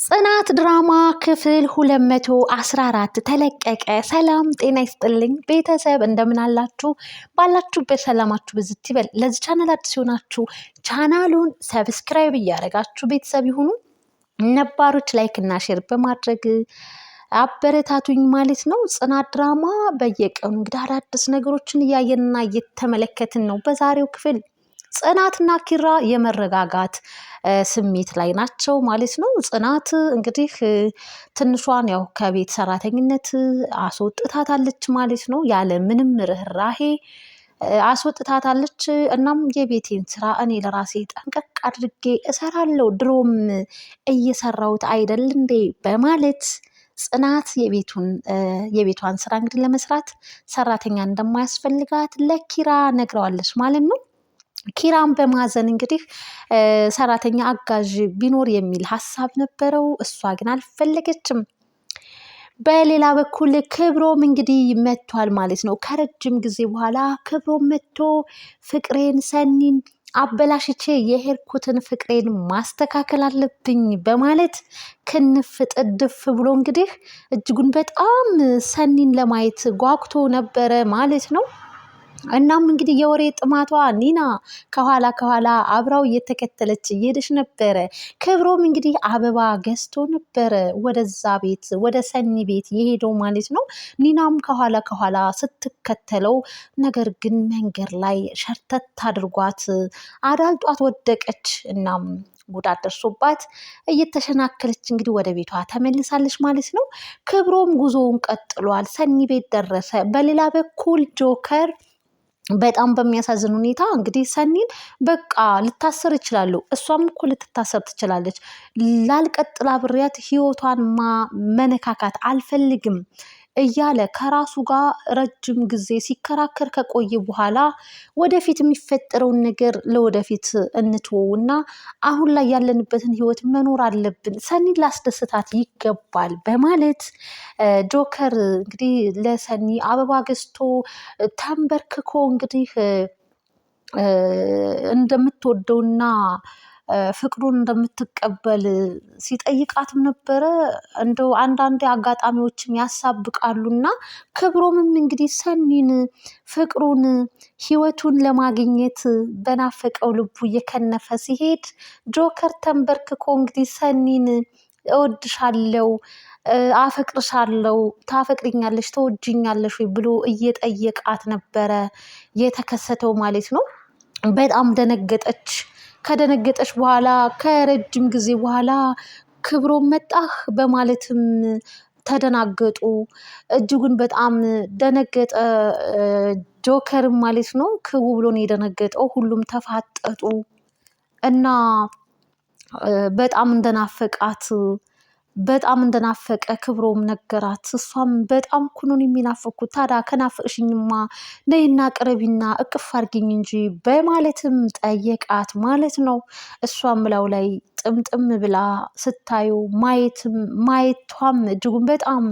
ጽናት ድራማ ክፍል 214 ተለቀቀ። ሰላም ጤና ይስጥልኝ ቤተሰብ እንደምን አላችሁ? ባላችሁበት ሰላማችሁ ብዝት ይበል። ለዚህ ቻናል አዲስ ሆናችሁ ቻናሉን ሰብስክራይብ እያደረጋችሁ ቤተሰብ ይሁኑ። ነባሮች ላይክ እና ሼር በማድረግ አበረታቱኝ ማለት ነው። ጽናት ድራማ በየቀኑ እንግዲህ አዳዲስ ነገሮችን እያየንና እየተመለከትን ነው። በዛሬው ክፍል ጽናትና ኪራ የመረጋጋት ስሜት ላይ ናቸው ማለት ነው። ጽናት እንግዲህ ትንሿን ያው ከቤት ሰራተኝነት አስወጥታታለች ማለት ነው። ያለ ምንም ርህራሄ አስወጥታታለች። እናም የቤቴን ስራ እኔ ለራሴ ጠንቀቅ አድርጌ እሰራለሁ፣ ድሮም እየሰራሁት አይደል እንዴ በማለት ጽናት የቤቷን ስራ እንግዲህ ለመስራት ሰራተኛ እንደማያስፈልጋት ለኪራ ነግረዋለች ማለት ነው። ኪራም በማዘን እንግዲህ ሰራተኛ አጋዥ ቢኖር የሚል ሀሳብ ነበረው። እሷ ግን አልፈለገችም። በሌላ በኩል ክብሮም እንግዲህ መጥቷል ማለት ነው። ከረጅም ጊዜ በኋላ ክብሮም መጥቶ ፍቅሬን ሰኒን አበላሽቼ የሄድኩትን ፍቅሬን ማስተካከል አለብኝ በማለት ክንፍ ጥድፍ ብሎ እንግዲህ እጅጉን በጣም ሰኒን ለማየት ጓጉቶ ነበረ ማለት ነው። እናም እንግዲህ የወሬ ጥማቷ ኒና ከኋላ አብራው እየተከተለች እየሄደች ነበረ። ክብሮም እንግዲህ አበባ ገዝቶ ነበረ ወደዛ ቤት ወደ ሰኒ ቤት የሄደው ማለት ነው። ኒናም ከኋላ ስትከተለው፣ ነገር ግን መንገድ ላይ ሸርተት አድርጓት አዳልጧት ወደቀች። እናም ጉዳት ደርሶባት እየተሸናከለች እንግዲህ ወደ ቤቷ ተመልሳለች ማለት ነው። ክብሮም ጉዞውን ቀጥሏል። ሰኒ ቤት ደረሰ። በሌላ በኩል ጆከር በጣም በሚያሳዝን ሁኔታ እንግዲህ ሰኒን በቃ ልታሰር ይችላሉ፣ እሷም እኮ ልትታሰር ትችላለች፣ ላልቀጥል አብሬያት ህይወቷን መነካካት አልፈልግም እያለ ከራሱ ጋር ረጅም ጊዜ ሲከራከር ከቆየ በኋላ ወደፊት የሚፈጠረውን ነገር ለወደፊት እንትወውና አሁን ላይ ያለንበትን ህይወት መኖር አለብን፣ ሰኒን ላስደስታት ይገባል በማለት ጆከር እንግዲህ ለሰኒ አበባ ገዝቶ ተንበርክኮ እንግዲህ እንደምትወደውና ፍቅሩን እንደምትቀበል ሲጠይቃትም ነበረ። እንደው አንዳንድ አጋጣሚዎችም ያሳብቃሉና ክብሮምም እንግዲህ ሰኒን ፍቅሩን ህይወቱን ለማግኘት በናፈቀው ልቡ እየከነፈ ሲሄድ ጆከር ተንበርክኮ እንግዲህ ሰኒን እወድሻለሁ፣ አፈቅርሻለሁ፣ ታፈቅሪኛለሽ፣ ተወጅኛለሽ ወይ ብሎ እየጠየቃት ነበረ የተከሰተው ማለት ነው። በጣም ደነገጠች። ከደነገጠች በኋላ ከረጅም ጊዜ በኋላ ክብሮም መጣህ በማለትም ተደናገጡ። እጅጉን በጣም ደነገጠ ጆከርም ማለት ነው። ክቡ ብሎ ነው የደነገጠው። ሁሉም ተፋጠጡ እና በጣም እንደናፈቀ ክብሮም ነገራት። እሷም በጣም እኮ ነው የሚናፈኩት፣ ታዲያ ከናፈቅሽኝማ ነይና ቅረቢና እቅፍ አድርጊኝ እንጂ በማለትም ጠየቃት ማለት ነው። እሷም ላው ላይ ጥምጥም ብላ ስታዩ ማየቷም እጅጉን በጣም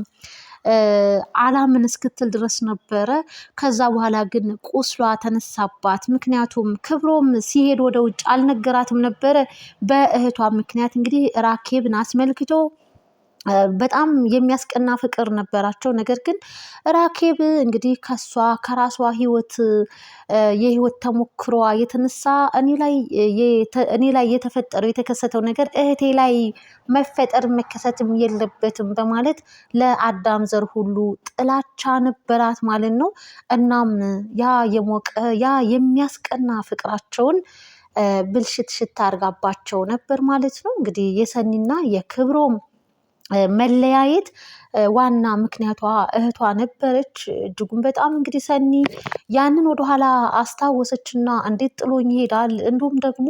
አላምን እስክትል ድረስ ነበረ። ከዛ በኋላ ግን ቁስሏ ተነሳባት። ምክንያቱም ክብሮም ሲሄድ ወደ ውጭ አልነገራትም ነበረ። በእህቷ ምክንያት እንግዲህ ራኬብን አስመልክቶ በጣም የሚያስቀና ፍቅር ነበራቸው። ነገር ግን ራኬብ እንግዲህ ከራሷ የህይወት ተሞክሯ የተነሳ እኔ ላይ የተከሰተው ነገር እህቴ ላይ መፈጠር መከሰትም የለበትም በማለት ለአዳም ዘር ሁሉ ጥላቻ ነበራት ማለት ነው። እናም ያ የሚያስቀና ፍቅራቸውን ብልሽት ሽታ አድርጋባቸው ነበር ማለት ነው። እንግዲህ የሰኒና የክብሮም መለያየት ዋና ምክንያቷ እህቷ ነበረች። እጅጉን በጣም እንግዲህ ሰኒ ያንን ወደኋላ አስታወሰችና እንዴት ጥሎኝ ይሄዳል፣ እንዲሁም ደግሞ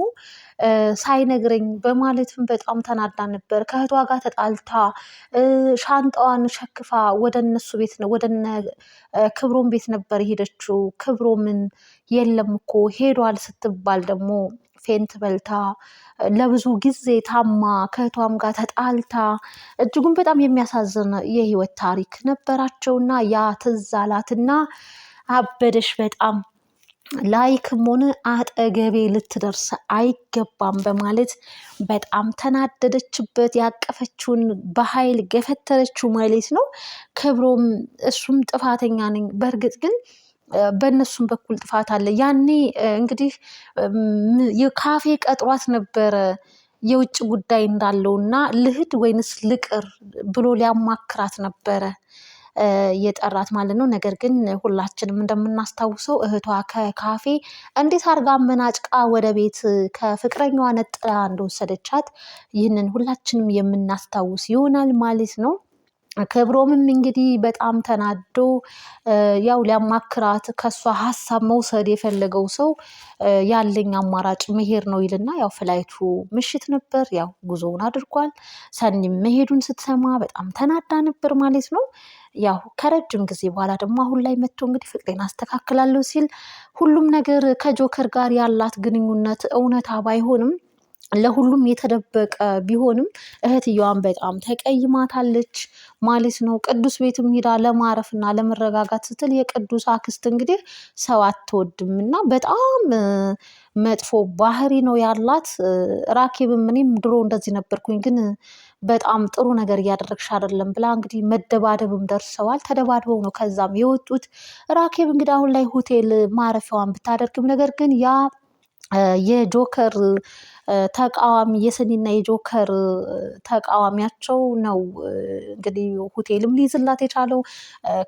ሳይነግረኝ በማለትም በጣም ተናዳ ነበር። ከእህቷ ጋር ተጣልታ ሻንጣዋን ሸክፋ ወደ እነሱ ቤት ነው ወደነ ክብሮም ቤት ነበር የሄደችው። ክብሮምን የለም እኮ ሄዷል ስትባል ደግሞ ፌንት በልታ ለብዙ ጊዜ ታማ ከእህቷም ጋር ተጣልታ እጅጉን በጣም የሚያሳዝን የህይወት ታሪክ ነበራቸውና ያ ትዝ አላትና አበደሽ በጣም ላይክም ሆነ አጠገቤ ልትደርስ አይገባም በማለት በጣም ተናደደችበት። ያቀፈችውን በኃይል ገፈተረችው ማለት ነው። ክብሮም እሱም ጥፋተኛ ነኝ፣ በእርግጥ ግን በእነሱም በኩል ጥፋት አለ። ያኔ እንግዲህ የካፌ ቀጥሯት ነበረ የውጭ ጉዳይ እንዳለውና ልሂድ ወይንስ ልቅር ብሎ ሊያማክራት ነበረ የጠራት ማለት ነው። ነገር ግን ሁላችንም እንደምናስታውሰው እህቷ ከካፌ እንዴት አድርጋ አመናጭቃ ወደ ቤት ከፍቅረኛዋ ነጥላ እንደወሰደቻት ይህንን ሁላችንም የምናስታውስ ይሆናል ማለት ነው። ክብሮምም እንግዲህ በጣም ተናዶ ያው ሊያማክራት ከሷ ሀሳብ መውሰድ የፈለገው ሰው ያለኝ አማራጭ መሄድ ነው ይልና ያው ፍላይቱ ምሽት ነበር። ያው ጉዞውን አድርጓል። ሰኒም መሄዱን ስትሰማ በጣም ተናዳ ነበር ማለት ነው። ያው ከረጅም ጊዜ በኋላ ደግሞ አሁን ላይ መጥቶ እንግዲህ ፍቅሬን አስተካክላለሁ ሲል ሁሉም ነገር ከጆከር ጋር ያላት ግንኙነት እውነታ ባይሆንም ለሁሉም የተደበቀ ቢሆንም እህትየዋን በጣም ተቀይማታለች ማለት ነው። ቅዱስ ቤትም ሄዳ ለማረፍና ለመረጋጋት ስትል የቅዱስ አክስት እንግዲህ ሰው አትወድም እና በጣም መጥፎ ባህሪ ነው ያላት። ራኬብም እኔም ድሮ እንደዚህ ነበርኩኝ ግን በጣም ጥሩ ነገር እያደረግሽ አይደለም ብላ እንግዲህ መደባደብም ደርሰዋል። ተደባድበው ነው ከዛም የወጡት። ራኬብ እንግዲህ አሁን ላይ ሆቴል ማረፊያዋን ብታደርግም ነገር ግን ያ የጆከር ተቃዋሚ የሰኒና የጆከር ተቃዋሚያቸው ነው እንግዲህ ሆቴልም ሊይዝላት የቻለው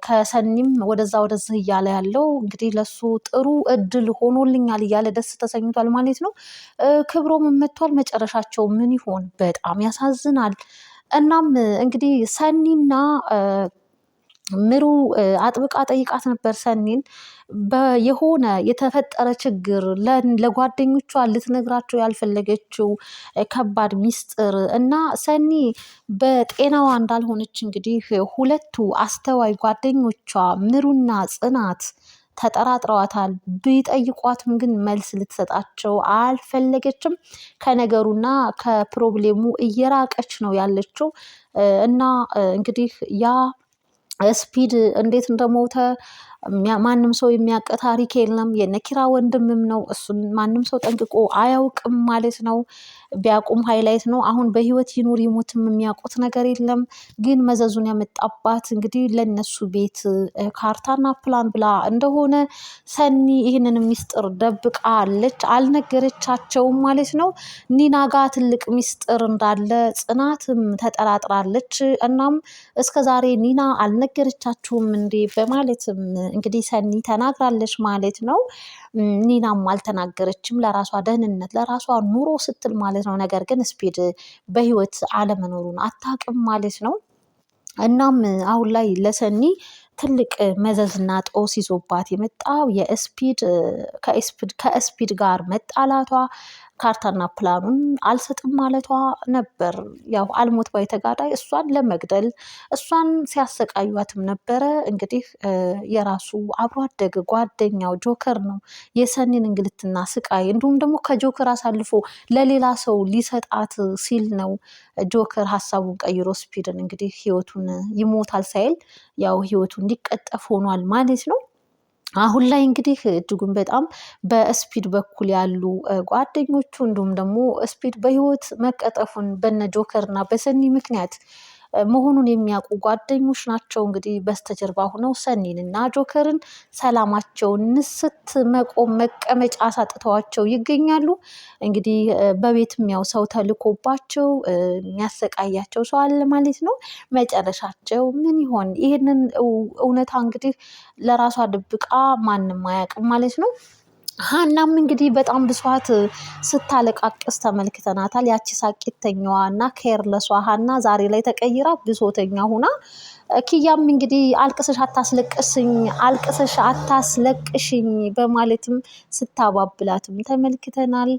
ከሰኒም ወደዛ ወደዚህ እያለ ያለው እንግዲህ ለሱ ጥሩ እድል ሆኖልኛል እያለ ደስ ተሰኝቷል ማለት ነው። ክብሮም መጥቷል። መጨረሻቸው ምን ይሆን? በጣም ያሳዝናል። እናም እንግዲህ ሰኒና ምሩ አጥብቃ ጠይቃት ነበር ሰኒን የሆነ የተፈጠረ ችግር ለጓደኞቿ ልትነግራቸው ያልፈለገችው ከባድ ሚስጥር እና ሰኒ በጤናዋ እንዳልሆነች እንግዲህ ሁለቱ አስተዋይ ጓደኞቿ ምሩና ጽናት ተጠራጥረዋታል። ቢጠይቋትም ግን መልስ ልትሰጣቸው አልፈለገችም። ከነገሩና ከፕሮብሌሙ እየራቀች ነው ያለችው እና እንግዲህ ያ ስፒድ እንዴት እንደሞተ ማንም ሰው የሚያውቅ ታሪክ የለም። የነኪራ ወንድምም ነው። እሱን ማንም ሰው ጠንቅቆ አያውቅም ማለት ነው። ቢያውቁም ሃይላይት ነው። አሁን በህይወት ይኑር ይሙትም የሚያውቁት ነገር የለም። ግን መዘዙን ያመጣባት እንግዲህ ለነሱ ቤት ካርታና ፕላን ብላ እንደሆነ ሰኒ ይህንን ሚስጥር ደብቃለች፣ አልነገረቻቸውም ማለት ነው። ኒና ጋ ትልቅ ሚስጥር እንዳለ ጽናትም ተጠራጥራለች። እናም እስከዛሬ ኒና አልነገረቻችሁም እንዴ በማለትም እንግዲህ ሰኒ ተናግራለች ማለት ነው። ኒናም አልተናገረችም ለራሷ ደህንነት ለራሷ ኑሮ ስትል ማለት ነው። ነገር ግን ስፒድ በህይወት አለመኖሩን አታውቅም ማለት ነው። እናም አሁን ላይ ለሰኒ ትልቅ መዘዝና ጦስ ይዞባት የመጣው ከስፒድ ጋር መጣላቷ ካርታና ፕላኑን አልሰጥም ማለቷ ነበር። ያው አልሞት ባይ ተጋዳይ እሷን ለመግደል እሷን ሲያሰቃዩትም ነበረ። እንግዲህ የራሱ አብሮ አደግ ጓደኛው ጆከር ነው የሰኒን እንግልትና ስቃይ እንዲሁም ደግሞ ከጆከር አሳልፎ ለሌላ ሰው ሊሰጣት ሲል ነው ጆከር ሀሳቡን ቀይሮ ስፒድን እንግዲህ ህይወቱን ይሞታል ሳይል ያው ህይወቱ እንዲቀጠፍ ሆኗል ማለት ነው። አሁን ላይ እንግዲህ እጅጉን በጣም በስፒድ በኩል ያሉ ጓደኞቹ እንዲሁም ደግሞ ስፒድ በህይወት መቀጠፉን በነ ጆከር እና በሰኒ ምክንያት መሆኑን የሚያውቁ ጓደኞች ናቸው እንግዲህ በስተጀርባ ሆነው ሰኒን እና ጆከርን ሰላማቸውን ንስት መቆም መቀመጫ አሳጥተዋቸው ይገኛሉ። እንግዲህ በቤትም ያው ሰው ተልኮባቸው የሚያሰቃያቸው ሰው አለ ማለት ነው። መጨረሻቸው ምን ይሆን? ይህንን እውነታ እንግዲህ ለራሷ ድብቃ ማንም አያውቅም ማለት ነው። ሀናም እንግዲህ በጣም ብሷት ስታለቃቅስ ተመልክተናታል። ያቺ ሳቂተኛዋ እና ኬርለሷ ሀና ዛሬ ላይ ተቀይራ ብሶተኛ ሁና ኪያም እንግዲህ አልቅሰሽ አታስለቅሽኝ በማለትም ስታባብላትም ተመልክተናል።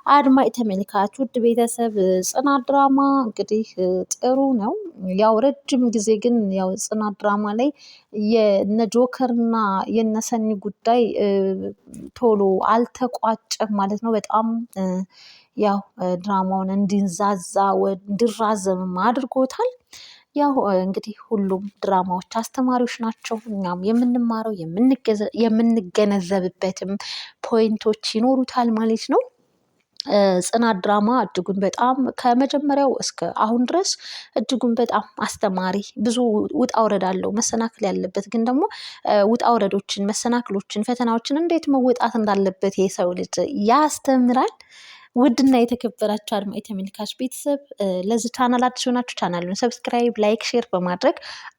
አድማጭ ተመልካች ውድ ቤተሰብ ጽናት ድራማ እንግዲህ ጥሩ ነው። ያው ረጅም ጊዜ ግን ያው ጽናት ድራማ ላይ የነ ጆከርና የነሰኒ ጉዳይ ቶሎ አልተቋጨም ማለት ነው። በጣም ያው ድራማውን እንዲንዛዛ እንዲራዘምም አድርጎታል። ያው እንግዲህ ሁሉም ድራማዎች አስተማሪዎች ናቸው። እኛም የምንማረው የምንገነዘብበትም ፖይንቶች ይኖሩታል ማለት ነው። ጽናት ድራማ እጅጉን በጣም ከመጀመሪያው እስከ አሁን ድረስ እጅጉን በጣም አስተማሪ ብዙ ውጣ ውረድ አለው። መሰናክል ያለበት ግን ደግሞ ውጣ ውረዶችን፣ መሰናክሎችን፣ ፈተናዎችን እንዴት መወጣት እንዳለበት የሰው ልጅ ያስተምራል። ውድና የተከበራችሁ አድማጭ ተመልካች ቤተሰብ ለዚህ ቻናል አዲስ ሆናችሁ ቻናሉን ሰብስክራይብ፣ ላይክ፣ ሼር በማድረግ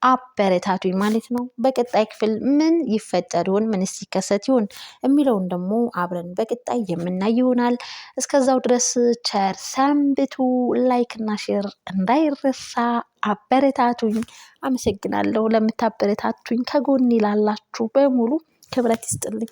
አበረታቱኝ ማለት ነው። በቀጣይ ክፍል ምን ይፈጠር ይሆን፣ ምን ሲከሰት ይሆን የሚለውን ደግሞ አብረን በቀጣይ የምናይ ይሆናል። እስከዛው ድረስ ቸር ሰንብቱ። ላይክ እና ሼር እንዳይረሳ። አበረታቱኝ። አመሰግናለሁ ለምታበረታቱኝ፣ ከጎኔ ላላችሁ በሙሉ ክብረት ይስጥልኝ።